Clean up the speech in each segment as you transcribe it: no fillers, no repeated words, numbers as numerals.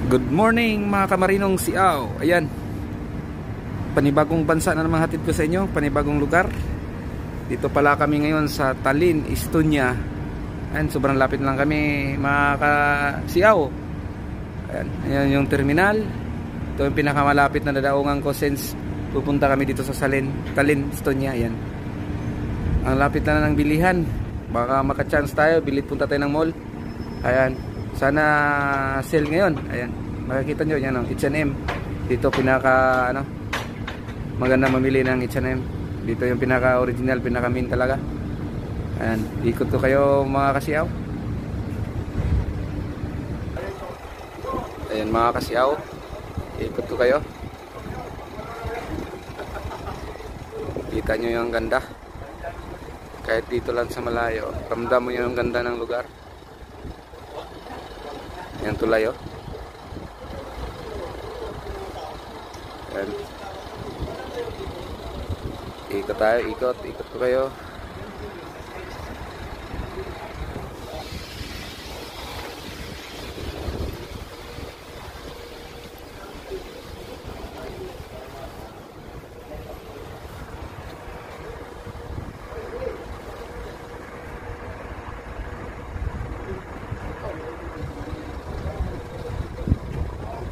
Good morning mga kamarinong siaw. Ayan, panibagong bansa na naman hatid ko sa inyo, panibagong lugar. Dito pala kami ngayon sa Tallinn, Estonia. Ayan, sobrang lapit lang kami mga kasiaw. Ayan, ayan yung terminal. Ito yung pinakamalapit na dadaungan ko since pupunta kami dito sa Tallinn, Estonia. Ayan, ang lapit na ng bilihan. Baka maka-chance tayo, bilit punta tayo ng mall. Ayan, sana sale ngayon. Ayan, makikita nyo yan, H&M. Dito pinaka maganda mamili ng H&M. Dito yung pinaka original, pinaka main talaga. Ayan, ikot ko kayo mga kasiaw. Ayan mga kasiaw, ikot ko kayo. Kita nyo yung ganda. Kahit dito lang sa malayo, ramdam mo yung ganda ng lugar. Yan tulay, oh. Yan. Ikot tayo, ikot ko kayo.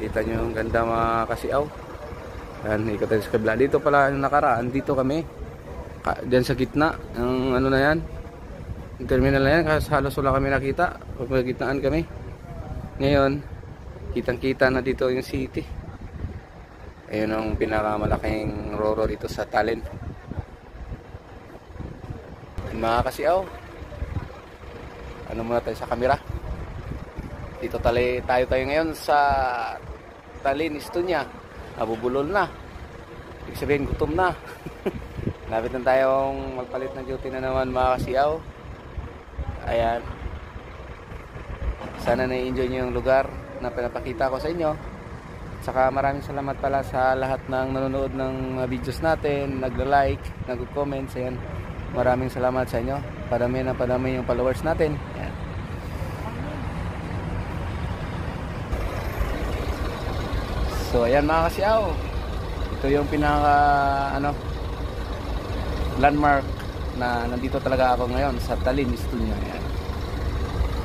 Kita nyo yung ganda mga kasiaw. Yan, ikot tayo sa kabila. Dito pala yung nakaraan, dito kami. Diyan sa gitna, yung ano na yan, yung terminal na yan, kasi halos wala kami nakita. Pagkagitnaan kami. Ngayon, kitang kita na dito yung city. Ayun ang pinakamalaking roro dito sa Tallinn. Mga kasiaw, ano muna tayo sa camera. Dito tayo ngayon sa Tallinn, Estonia. Nabubulol na. Ibig sabihin, gutom na. Lapit na tayong magpalit ng duty na naman mga kasiaw. Ayan. Sana na-enjoy nyo yung lugar na pinapakita ko sa inyo. Saka maraming salamat pala sa lahat ng nanonood ng videos natin, nagla-like, nag-comment. Ayan. Maraming salamat sa inyo. Padami na padami yung followers natin. Ayan. So ayan mga kasiaw, ito yung pinaka landmark na nandito talaga ako ngayon sa Tallinn, Estonia. Ayan.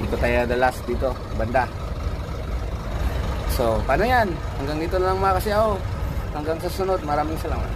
Dito tayo the last dito, banda. So paano yan? Hanggang dito na lang mga kasiaw. Hanggang sa sunod, maraming salamat.